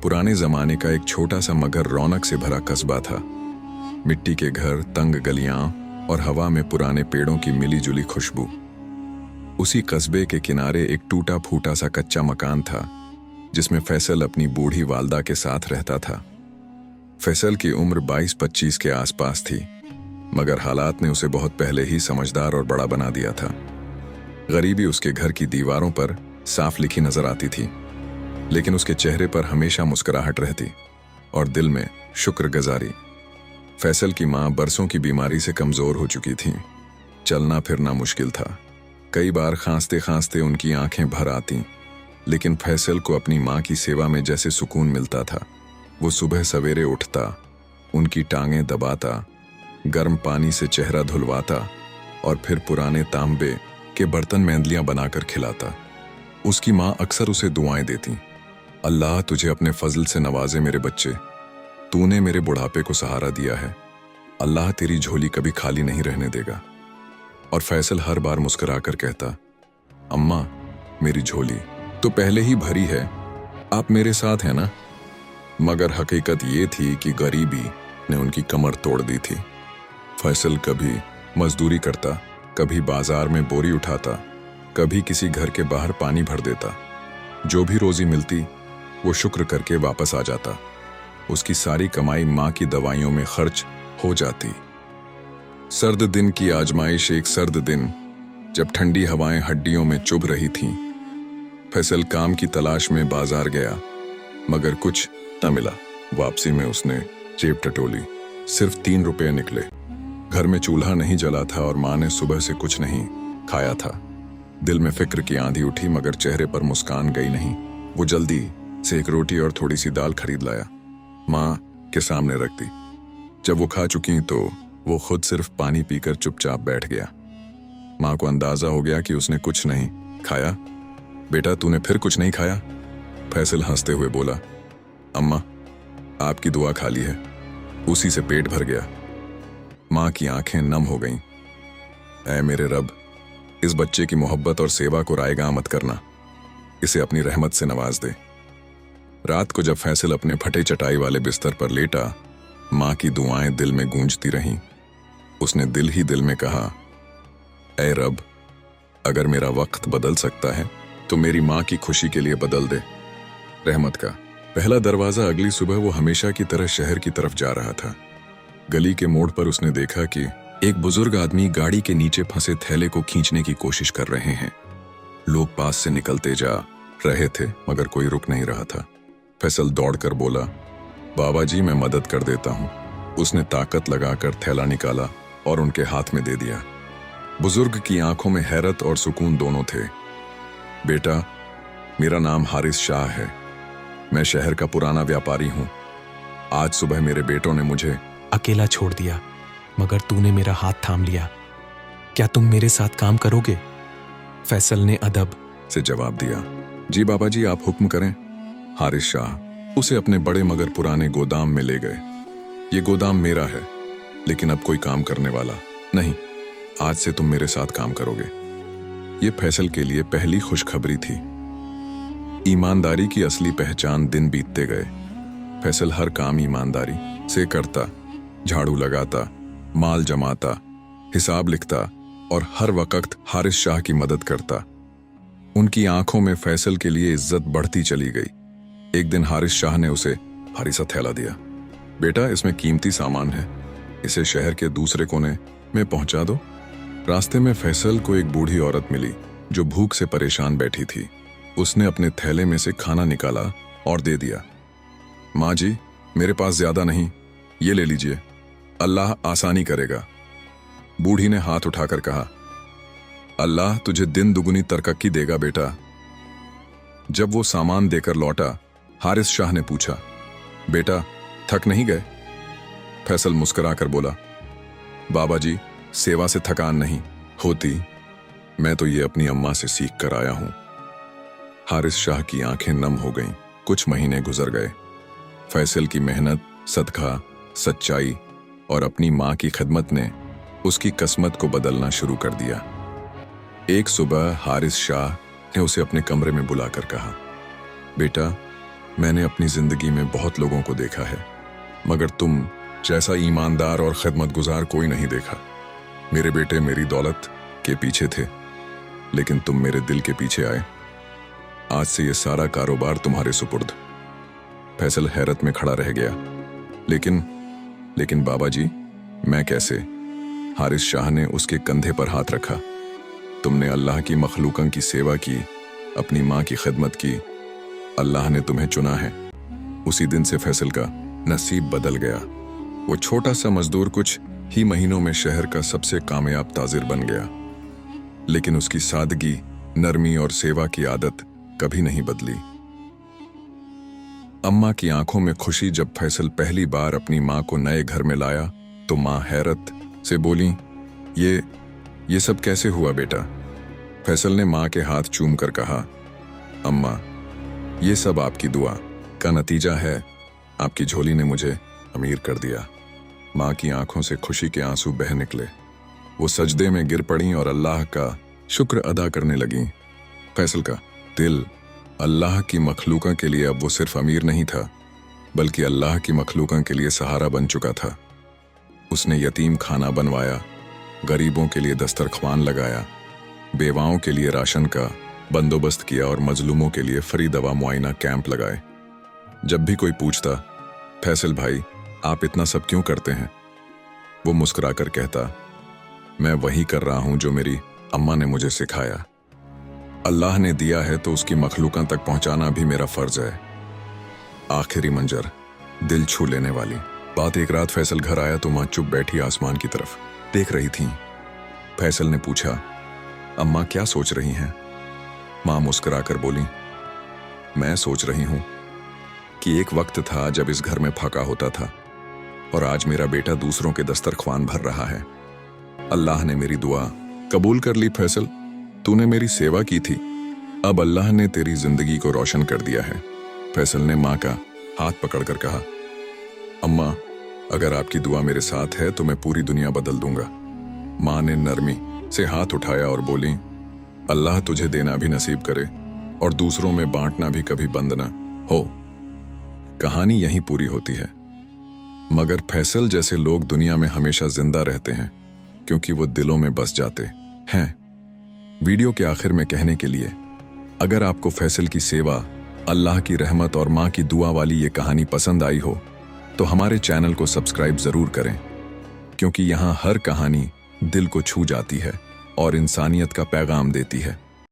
पुराने जमाने का एक छोटा सा मगर रौनक से भरा कस्बा था। मिट्टी के घर, तंग गलियां और हवा में पुराने पेड़ों की मिली जुली खुशबू। उसी कस्बे के किनारे एक टूटा फूटा सा कच्चा मकान था जिसमें फैसल अपनी बूढ़ी वालदा के साथ रहता था। फैसल की उम्र 22-25 के आसपास थी, मगर हालात ने उसे बहुत पहले ही समझदार और बड़ा बना दिया था। गरीबी उसके घर की दीवारों पर साफ लिखी नजर आती थी, लेकिन उसके चेहरे पर हमेशा मुस्कुराहट रहती और दिल में शुक्रगुजारी। फैसल की मां बरसों की बीमारी से कमजोर हो चुकी थी। चलना फिरना मुश्किल था। कई बार खांसते खांसते उनकी आंखें भर आती, लेकिन फैसल को अपनी मां की सेवा में जैसे सुकून मिलता था। वो सुबह सवेरे उठता, उनकी टांगें दबाता, गर्म पानी से चेहरा धुलवाता और फिर पुराने तांबे के बर्तन मेंदलियां बनाकर खिलाता। उसकी मां अक्सर उसे दुआएं देती, अल्लाह तुझे अपने फजल से नवाजे मेरे बच्चे, तूने मेरे बुढ़ापे को सहारा दिया है, अल्लाह तेरी झोली कभी खाली नहीं रहने देगा। और फैसल हर बार मुस्कुराकर कहता, अम्मा मेरी झोली तो पहले ही भरी है, आप मेरे साथ हैं ना। मगर हकीकत ये थी कि गरीबी ने उनकी कमर तोड़ दी थी। फैसल कभी मजदूरी करता, कभी बाजार में बोरी उठाता, कभी किसी घर के बाहर पानी भर देता। जो भी रोजी मिलती वो शुक्र करके वापस आ जाता। उसकी सारी कमाई मां की दवाइयों में खर्च हो जाती। सर्द दिन की आजमाइश एक सर्द दिन, जब ठंडी हवाएं हड्डियों में चुभ रही थीं। फैसल काम की तलाश में बाजार गया, मगर कुछ न मिला। वापसी में उसने जेब टटोली, सिर्फ 3 रुपए निकले। घर में चूल्हा नहीं जला था और मां ने सुबह से कुछ नहीं खाया था। दिल में फिक्र की आंधी उठी, मगर चेहरे पर मुस्कान गई नहीं। वो जल्दी से एक रोटी और थोड़ी सी दाल खरीद लाया, मां के सामने रख दी। जब वो खा चुकी तो वो खुद सिर्फ पानी पीकर चुपचाप बैठ गया। मां को अंदाजा हो गया कि उसने कुछ नहीं खाया। बेटा तूने फिर कुछ नहीं खाया? फैसल हंसते हुए बोला, अम्मा आपकी दुआ खाली है। उसी से पेट भर गया। मां की आंखें नम हो गईं। ऐ मेरे रब, इस बच्चे की मोहब्बत और सेवा को रायगा मत करना, इसे अपनी रहमत से नवाज दे। रात को जब फैसल अपने फटे चटाई वाले बिस्तर पर लेटा, मां की दुआएं दिल में गूंजती रहीं। उसने दिल ही दिल में कहा, ऐ रब, अगर मेरा वक्त बदल सकता है तो मेरी मां की खुशी के लिए बदल दे। रहमत का पहला दरवाजा अगली सुबह वो हमेशा की तरह शहर की तरफ जा रहा था। गली के मोड़ पर उसने देखा कि एक बुजुर्ग आदमी गाड़ी के नीचे फंसे थैले को खींचने की कोशिश कर रहे हैं। लोग पास से निकलते जा रहे थे, मगर कोई रुक नहीं रहा था। फैसल दौड़कर बोला, बाबा जी मैं मदद कर देता हूं। उसने ताकत लगाकर थैला निकाला और उनके हाथ में दे दिया। बुजुर्ग की आंखों में हैरत और सुकून दोनों थे। बेटा मेरा नाम हारिस शाह है, मैं शहर का पुराना व्यापारी हूं। आज सुबह मेरे बेटों ने मुझे अकेला छोड़ दिया, मगर तूने मेरा हाथ थाम लिया। क्या तुम मेरे साथ काम करोगे? फैसल ने अदब से जवाब दिया। जी बाबा जी आप हुक्म करें। हारिस शाह उसे अपने बड़े मगर पुराने गोदाम में ले गए। ये गोदाम मेरा है, लेकिन अब कोई काम करने वाला नहीं। आज से तुम मेरे साथ काम करोगे। ये फैसल के लिए पहली खुशखबरी थी। ईमानदारी की असली पहचान दिन बीतते गए। फैसल हर काम ईमानदारी से करता, झाड़ू लगाता, माल जमाता, हिसाब लिखता और हर वक्त हारिस शाह की मदद करता। उनकी आंखों में फैसल के लिए इज्जत बढ़ती चली गई। एक दिन हारिस शाह ने उसे भारी सा थैला दिया। बेटा इसमें कीमती सामान है, इसे शहर के दूसरे कोने में पहुंचा दो। रास्ते में फैसल को एक बूढ़ी औरत मिली जो भूख से परेशान बैठी थी। उसने अपने थैले में से खाना निकाला और दे दिया। माँ जी मेरे पास ज्यादा नहीं, ये ले लीजिए, अल्लाह आसानी करेगा। बूढ़ी ने हाथ उठाकर कहा, अल्लाह तुझे दिन दुगुनी तरक्की देगा बेटा। जब वो सामान देकर लौटा, हारिस शाह ने पूछा, बेटा थक नहीं गए? फैसल मुस्कुराकर बोला, बाबा जी सेवा से थकान नहीं होती, मैं तो ये अपनी अम्मा से सीख कर आया हूं। हारिस शाह की आंखें नम हो गईं। कुछ महीने गुजर गए। फैसल की मेहनत, सदका, सच्चाई और अपनी मां की खिदमत ने उसकी किस्मत को बदलना शुरू कर दिया। एक सुबह हारिस शाह ने उसे अपने कमरे में बुलाकर कहा, बेटा मैंने अपनी जिंदगी में बहुत लोगों को देखा है, मगर तुम जैसा ईमानदार और खिदमतगुजार कोई नहीं देखा। मेरे बेटे मेरी दौलत के पीछे थे, लेकिन तुम मेरे दिल के पीछे आए। आज से ये सारा कारोबार तुम्हारे सुपुर्द। फैसल हैरत में खड़ा रह गया। लेकिन बाबा जी, मैं कैसे? हारिस शाह ने उसके कंधे पर हाथ रखा। तुमने अल्लाह की मखलूकन की सेवा की, अपनी माँ की खिदमत की, अल्लाह ने तुम्हें चुना है। उसी दिन से फैसल का नसीब बदल गया। वो छोटा सा मजदूर कुछ ही महीनों में शहर का सबसे कामयाब ताजिर बन गया। लेकिन उसकी सादगी, नरमी और सेवा की आदत कभी नहीं बदली। अम्मा की आंखों में खुशी जब फैसल पहली बार अपनी माँ को नए घर में लाया तो माँ हैरत से बोली, ये सब कैसे हुआ बेटा? फैसल ने माँ के हाथ चूम कर कहा, अम्मा, ये सब आपकी दुआ का नतीजा है। आपकी झोली ने मुझे अमीर कर दिया। माँ की आंखों से खुशी के आंसू बह निकले। वो सजदे में गिर पड़ी और अल्लाह का शुक्र अदा करने लगी। फैसल का दिल अल्लाह की मखलूका के लिए अब वो सिर्फ अमीर नहीं था, बल्कि अल्लाह की मखलूका के लिए सहारा बन चुका था। उसने यतीम खाना बनवाया, गरीबों के लिए दस्तरख्वान लगाया, बेवाओं के लिए राशन का बंदोबस्त किया और मजलूमों के लिए फ्री दवा मुआयना कैंप लगाए। जब भी कोई पूछता, फैसल भाई आप इतना सब क्यों करते हैं, वो मुस्कुराकर कहता, मैं वही कर रहा हूं जो मेरी अम्मा ने मुझे सिखाया। अल्लाह ने दिया है तो उसकी मखलूका तक पहुंचाना भी मेरा फर्ज है। आखिरी मंजर दिल छू लेने वाली बात। एक रात फैसल घर आया तो माँ चुप बैठी आसमान की तरफ देख रही थी। फैसल ने पूछा, अम्मा क्या सोच रही हैं? माँ मुस्कुराकर बोली, मैं सोच रही हूं कि एक वक्त था जब इस घर में फाका होता था और आज मेरा बेटा दूसरों के दस्तरख्वान भर रहा है। अल्लाह ने मेरी दुआ कबूल कर ली। फैसल, तूने मेरी सेवा की थी, अब अल्लाह ने तेरी जिंदगी को रोशन कर दिया है। फैसल ने माँ का हाथ पकड़कर कहा, अम्मा, अगर आपकी दुआ मेरे साथ है तो मैं पूरी दुनिया बदल दूंगा। माँ ने नरमी से हाथ उठाया और बोली, अल्लाह तुझे देना भी नसीब करे और दूसरों में बांटना भी कभी बंद ना हो। कहानी यहीं पूरी होती है, मगर फैसल जैसे लोग दुनिया में हमेशा जिंदा रहते हैं क्योंकि वो दिलों में बस जाते हैं। वीडियो के आखिर में कहने के लिए, अगर आपको फैसल की सेवा, अल्लाह की रहमत और माँ की दुआ वाली ये कहानी पसंद आई हो तो हमारे चैनल को सब्सक्राइब जरूर करें, क्योंकि यहाँ हर कहानी दिल को छू जाती है और इंसानियत का पैगाम देती है।